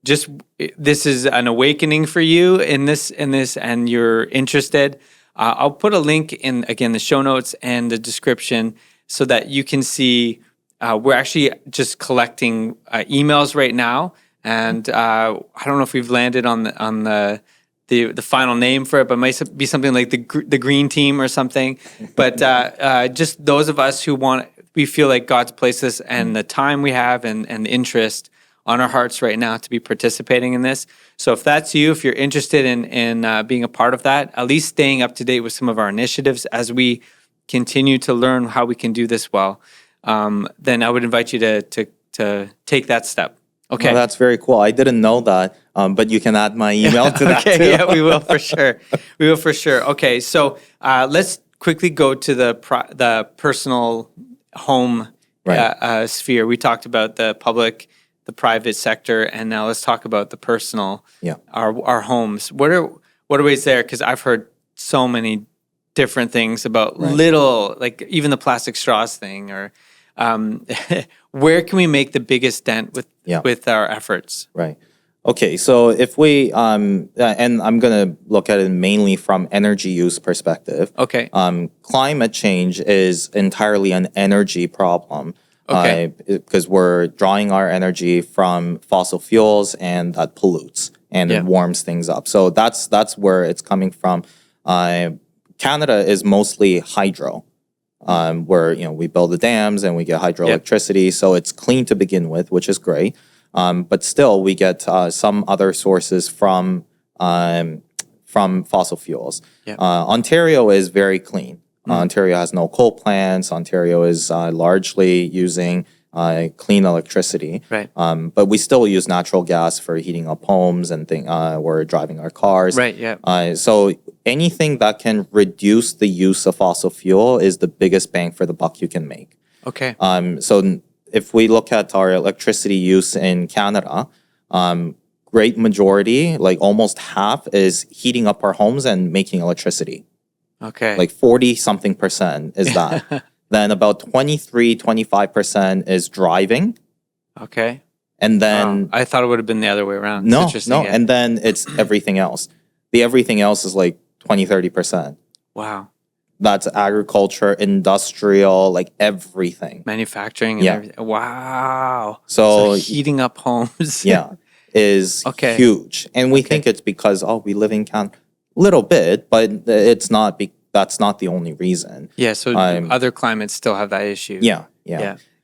just this is an awakening for you in this and you're interested, I'll put a link in, again, the show notes and the description so that you can see. We're actually just collecting emails right now, and I don't know if we've landed on the final name for it, but it might be something like the Green Team or something. But just those of us who we feel like God's placed us and the time we have and the interest on our hearts right now to be participating in this. So if that's you, if you're interested in being a part of that, at least staying up to date with some of our initiatives as we continue to learn how we can do this well. Then I would invite you to take that step. Okay. Well, that's very cool. I didn't know that, but you can add my email to that too. Yeah, we will for sure. Okay, so let's quickly go to the personal home sphere. We talked about the public, the private sector, and now let's talk about the personal. Yeah. Our homes. What are ways there? Because I've heard so many different things about little, like even the plastic straws thing, or where can we make the biggest dent with our efforts? Right. Okay. So if we and I'm going to look at it mainly from energy use perspective. Okay. Climate change is entirely an energy problem. Okay. Because we're drawing our energy from fossil fuels, and that pollutes and it warms things up. So that's where it's coming from. Canada is mostly hydro, where we build the dams and we get hydroelectricity, so it's clean to begin with, which is great. But still, we get some other sources from fossil fuels. Ontario is very clean. Ontario has no coal plants. Ontario is largely using clean electricity. Right. But we still use natural gas for heating up homes and we're driving our cars. Right. Yeah. So anything that can reduce the use of fossil fuel is the biggest bang for the buck you can make. Okay. So if we look at our electricity use in Canada, great majority, like almost half, is heating up our homes and making electricity. Okay. Like 40-something% is that. Then about 25% is driving. Okay. And then I thought it would have been the other way around. No. And then it's everything else. The everything else is like 20-30%. Wow. That's agriculture, industrial, like everything. Manufacturing and everything. Wow. So heating up homes. is huge. And we think it's because, we live in Canada. Little bit, but it's not. That's not the only reason. Yeah. So other climates still have that issue. Yeah.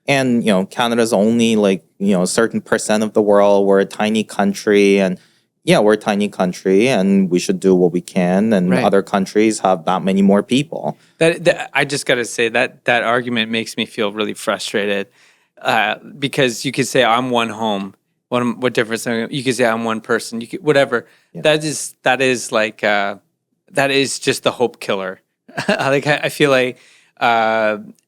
And Canada's only like a certain percent of the world. We're a tiny country, and we're a tiny country, and we should do what we can. And Right. other countries have that many more people. That I just got to say that argument makes me feel really frustrated because you could say I'm one home. What difference? You could say I'm one person. You could whatever. Yeah. That is like that is just the hope killer. Like I feel like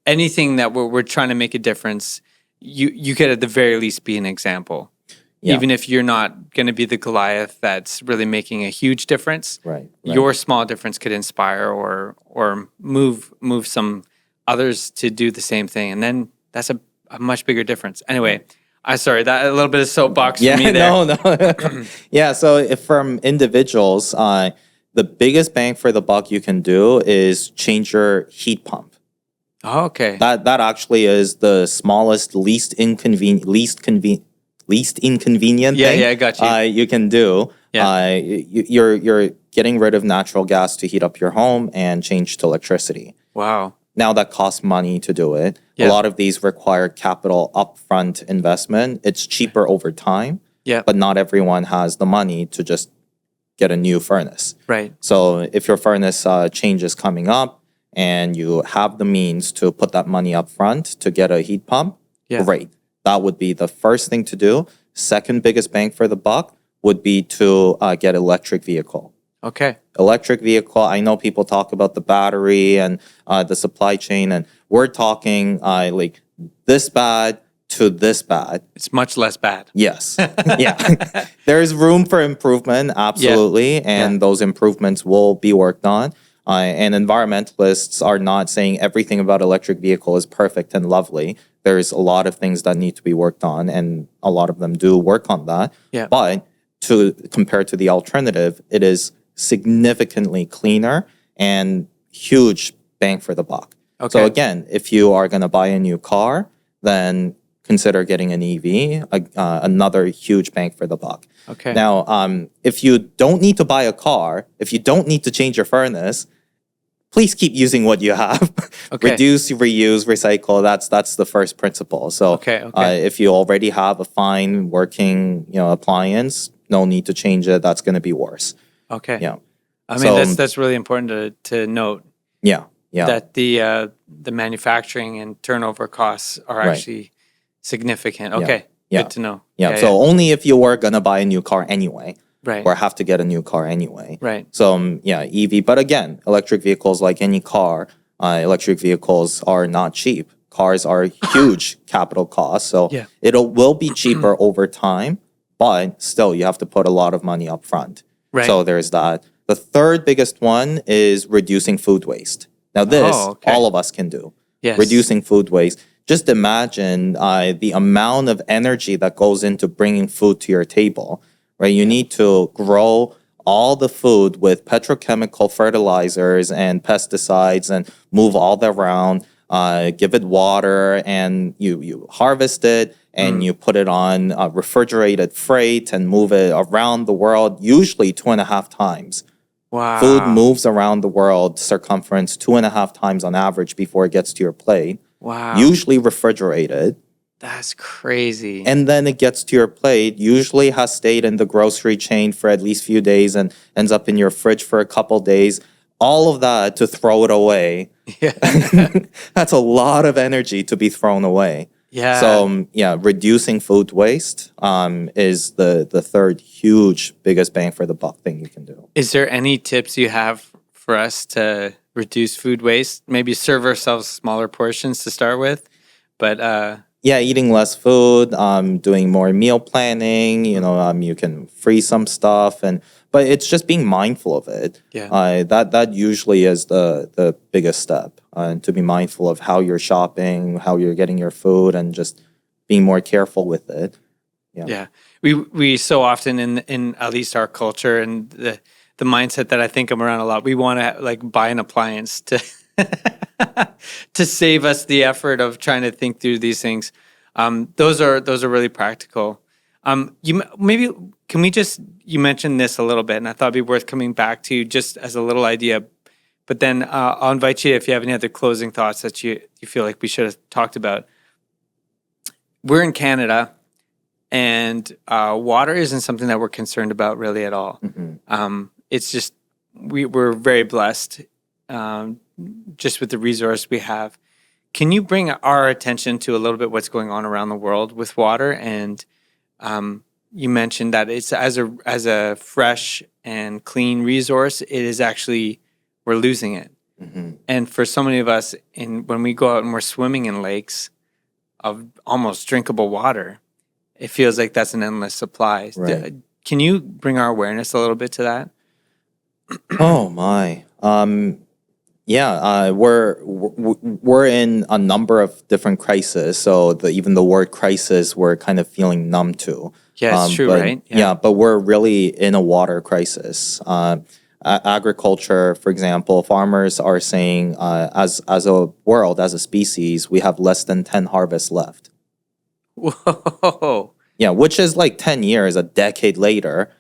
anything that we're trying to make a difference, you could at the very least be an example. Yeah. Even if you're not going to be the Goliath that's really making a huge difference, Right. your small difference could inspire or move some others to do the same thing, and then that's a much bigger difference. Anyway, I'm sorry that a little bit of soapbox for me there. No. Yeah. So if from individuals, the biggest bang for the buck you can do is change your heat pump. Oh, okay. That actually is the smallest, least inconvenient thing. Yeah, I got you. You can do. Yeah. You're getting rid of natural gas to heat up your home and change to electricity. Wow. Now that costs money to do it. Yeah. A lot of these require capital upfront investment. It's cheaper over time. Yeah. But not everyone has the money to just get a new furnace. Right. So if your furnace change is coming up and you have the means to put that money up front to get a heat pump, great. That would be the first thing to do. Second biggest bang for the buck would be to get electric vehicle. Okay. Electric vehicle, I know people talk about the battery and the supply chain, and we're talking like this bad to this bad. It's much less bad. Yes. Yeah. There's room for improvement, absolutely, and those improvements will be worked on. And environmentalists are not saying everything about electric vehicle is perfect and lovely. There's a lot of things that need to be worked on, and a lot of them do work on that. Yeah. But compared to the alternative, it is significantly cleaner and huge bang for the buck. Okay. So again, if you are going to buy a new car, then consider getting an EV, another huge bang for the buck. Okay. Now, if you don't need to buy a car, if you don't need to change your furnace, please keep using what you have. Okay. Reduce, reuse, recycle. That's the first principle. So Okay. if you already have a fine working appliance, no need to change it. That's going to be worse. Okay. Yeah. I mean, that's really important to note. Yeah. Yeah. That the manufacturing and turnover costs are actually significant. Okay. Yeah. Good to know. Yeah. So only if you were going to buy a new car anyway. Right. Or have to get a new car anyway. Right. So EV. But again, electric vehicles, like any car, electric vehicles are not cheap. Cars are huge capital costs. So it will be cheaper over time, but still you have to put a lot of money up front. Right. So there's that. The third biggest one is reducing food waste. Now this, all of us can do. Yes. Reducing food waste. Just imagine the amount of energy that goes into bringing food to your table. Right, you need to grow all the food with petrochemical fertilizers and pesticides and move all that around, give it water, and you harvest it and you put it on refrigerated freight and move it around the world, usually 2.5 times. Wow. Food moves around the world circumference 2.5 times on average before it gets to your plate. Wow. Usually refrigerated. That's crazy. And then it gets to your plate, usually has stayed in the grocery chain for at least a few days and ends up in your fridge for a couple days. All of that to throw it away. Yeah. That's a lot of energy to be thrown away. Yeah. So, reducing food waste is the third huge, biggest bang for the buck thing you can do. Is there any tips you have for us to reduce food waste? Maybe serve ourselves smaller portions to start with, but... eating less food, doing more meal planning, you can freeze some stuff, but it's just being mindful of it. Yeah. That usually is the biggest step, to be mindful of how you're shopping, how you're getting your food, and just being more careful with it. Yeah. We so often in at least our culture and the mindset that I think I'm around a lot, we want to buy an appliance to to save us the effort of trying to think through these things. Those are really practical. You mentioned this a little bit, and I thought it'd be worth coming back to just as a little idea. But then I'll invite you if you have any other closing thoughts that you feel like we should have talked about. We're in Canada. And water isn't something that we're concerned about really at all. It's just we're very blessed just with the resource we have. Can you bring our attention to a little bit what's going on around the world with water? And you mentioned that it's as a fresh and clean resource, it is actually, we're losing it. And for so many of us, when we go out and we're swimming in lakes of almost drinkable water, it feels like that's an endless supply. Right. Can you bring our awareness a little bit to that? Oh my. We're in a number of different crises. So even the word crisis, we're kind of feeling numb to. Yeah, it's true, but, right? Yeah, but we're really in a water crisis. Agriculture, for example, farmers are saying, as a world, as a species, we have less than 10 harvests left. Whoa. Yeah, which is like 10 years, a decade later.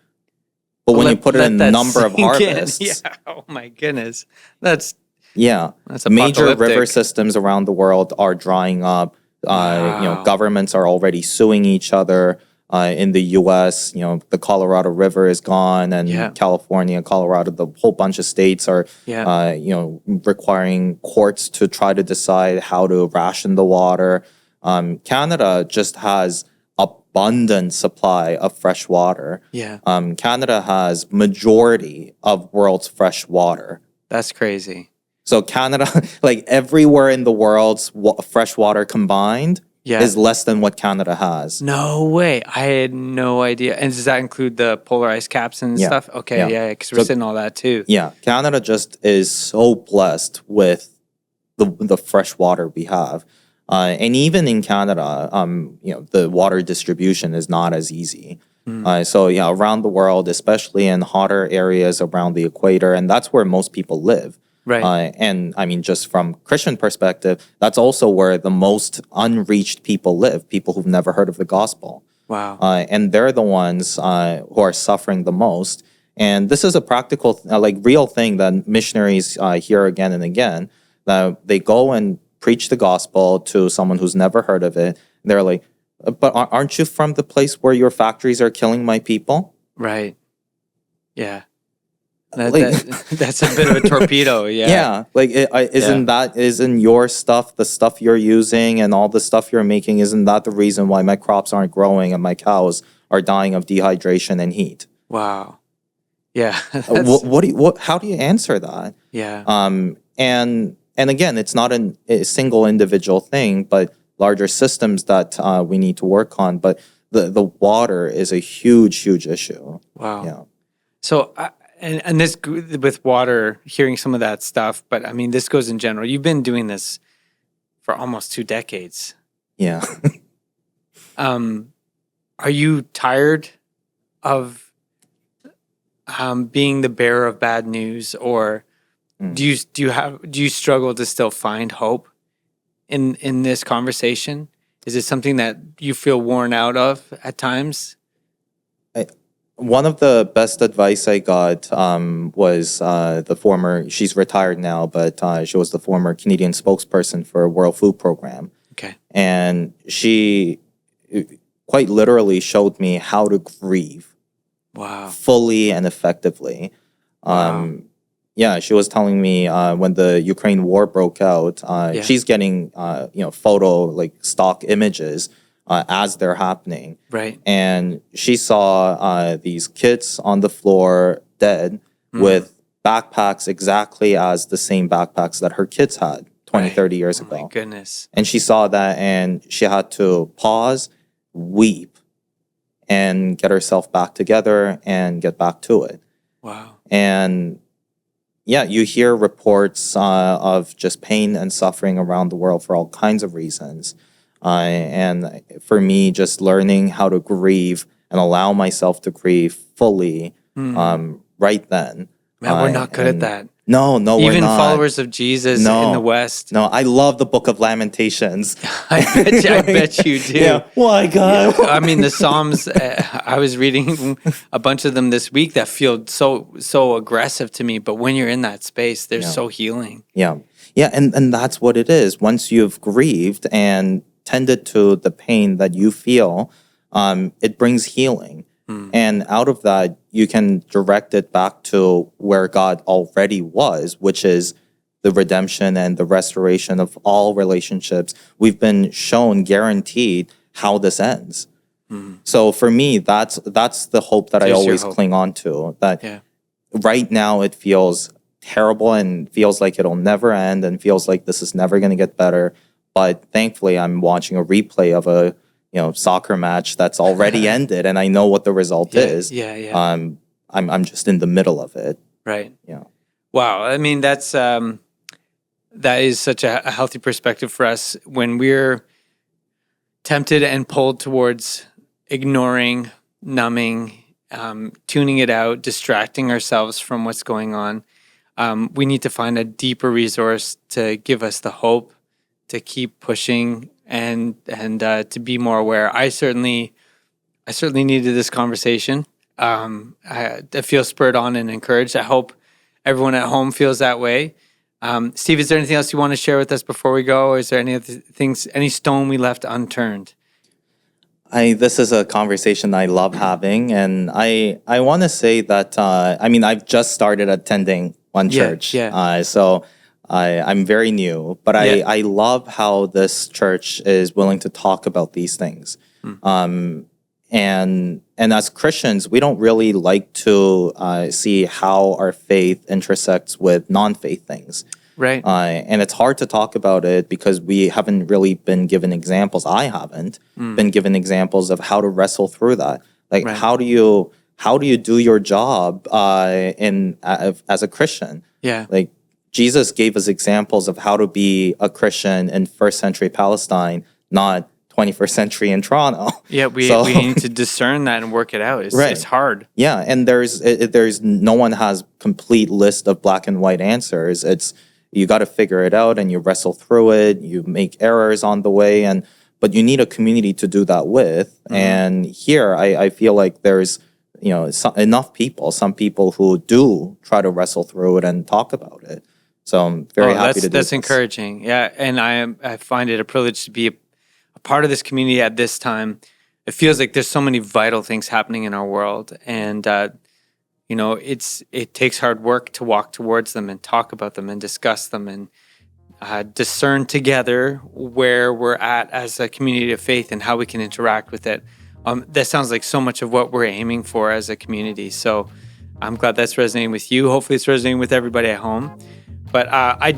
But when you put it in number of harvests, yeah. Oh my goodness, that's major apocalyptic. river systems around the world are drying up. Wow. Governments are already suing each other. In the U.S., the Colorado River is gone, and California, Colorado, the whole bunch of states are, requiring courts to try to decide how to ration the water. Canada just has abundant supply of fresh water. Yeah. Canada has majority of world's fresh water. That's crazy. So Canada, like everywhere in the world's fresh water combined, is less than what Canada has. No way. I had no idea. And does that include the polar ice caps and stuff? Okay, because we're seeing all that too. Yeah, Canada just is so blessed with the fresh water we have. And even in Canada, the water distribution is not as easy. Around the world, especially in hotter areas around the equator, and that's where most people live. Right. And I mean, just from Christian perspective, that's also where the most unreached people live, people who've never heard of the gospel. Wow. And they're the ones who are suffering the most. And this is a practical, real thing that missionaries hear again and again, that they go and preach the gospel to someone who's never heard of it. They're like, but aren't you from the place where your factories are killing my people? Right. Yeah. That's a bit of a torpedo, yeah. Yeah, isn't your stuff, the stuff you're using and all the stuff you're making, isn't that the reason why my crops aren't growing and my cows are dying of dehydration and heat? Wow. Yeah. How do you answer that? Yeah. And again, it's not a single individual thing, but larger systems that we need to work on. But the water is a huge issue. Wow. Yeah. So. And this with water, hearing some of that stuff, but I mean, this goes in general. You've been doing this for almost 2 decades. Yeah. Are you tired of being the bearer of bad news, or do you struggle to still find hope in this conversation? Is it something that you feel worn out of at times? One of the best advice I got was the former, she's retired now, but she was the former Canadian spokesperson for World Food Program. Okay. And she quite literally showed me how to grieve. Wow. Fully and effectively. Yeah, she was telling me when the Ukraine war broke out, she's getting photo stock images as they're happening. Right. And she saw these kids on the floor dead with backpacks exactly as the same backpacks that her kids had 20, 30 years ago. My goodness. And she saw that and she had to pause, weep, and get herself back together and get back to it. Wow. And yeah, you hear reports of just pain and suffering around the world for all kinds of reasons. And for me, just learning how to grieve and allow myself to grieve fully right then. Man, we're not good at that. No, we're not. Even followers of Jesus in the West. No, I love the Book of Lamentations. I bet you do. Yeah. Why, God? I mean, the Psalms, I was reading a bunch of them this week that feel so aggressive to me. But when you're in that space, they're so healing. Yeah. Yeah, and that's what it is. Once you've grieved and tended to the pain that you feel, it brings healing. And out of that, you can direct it back to where God already was, which is the redemption and the restoration of all relationships. We've been shown, guaranteed, how this ends. So for me, that's the hope that I always cling on to. That right now it feels terrible and feels like it'll never end and feels like this is never going to get better. But thankfully, I'm watching a replay of a soccer match that's already ended, and I know what the result is. I'm just in the middle of it. Right. Yeah. Wow. I mean, that is such a healthy perspective for us when we're tempted and pulled towards ignoring, numbing, tuning it out, distracting ourselves from what's going on. We need to find a deeper resource to give us the hope to keep pushing and to be more aware. I certainly needed this conversation. I feel spurred on and encouraged. I hope everyone at home feels that way. Steve, is there anything else you want to share with us before we go? Or is there any other things, any stone we left unturned? This is a conversation I love having, and I want to say that I've just started attending OneChurch, so I'm very new, but I love how this church is willing to talk about these things. And as Christians, we don't really like to see how our faith intersects with non-faith things. Right. And it's hard to talk about it because we haven't really been given examples. I haven't been given examples of how to wrestle through that. Like, how do you do your job as a Christian? Yeah. Like, Jesus gave us examples of how to be a Christian in first century Palestine, not 21st century in Toronto. Yeah, we need to discern that and work it out. It's hard. Yeah, and there's no one has complete list of black and white answers. You got to figure it out, and you wrestle through it. You make errors on the way, but you need a community to do that with. And here, I feel like there's enough people, some people who do try to wrestle through it and talk about it. So I'm very happy to do this. That's encouraging. Yeah, and I find it a privilege to be a part of this community at this time. It feels like there's so many vital things happening in our world, and it takes hard work to walk towards them and talk about them and discuss them and discern together where we're at as a community of faith and how we can interact with it. That sounds like so much of what we're aiming for as a community. So I'm glad that's resonating with you. Hopefully it's resonating with everybody at home. But why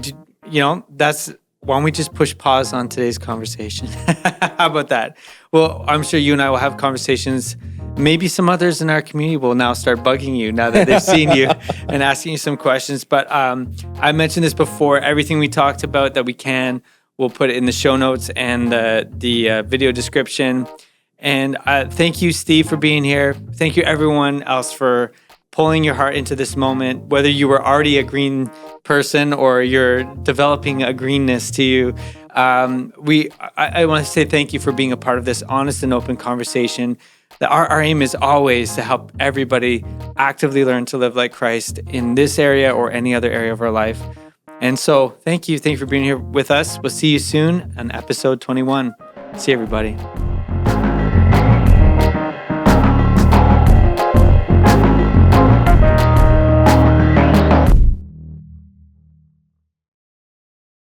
don't we just push pause on today's conversation? How about that? Well, I'm sure you and I will have conversations. Maybe some others in our community will now start bugging you now that they've seen you and asking you some questions. But I mentioned this before. Everything we talked about that we can, we'll put it in the show notes and the video description. And thank you, Steve, for being here. Thank you, everyone else, for pulling your heart into this moment, whether you were already a green person or you're developing a greenness to you. I want to say thank you for being a part of this honest and open conversation. Our aim is always to help everybody actively learn to live like Christ in this area or any other area of our life. And so thank you. Thank you for being here with us. We'll see you soon on episode 21. See you, everybody.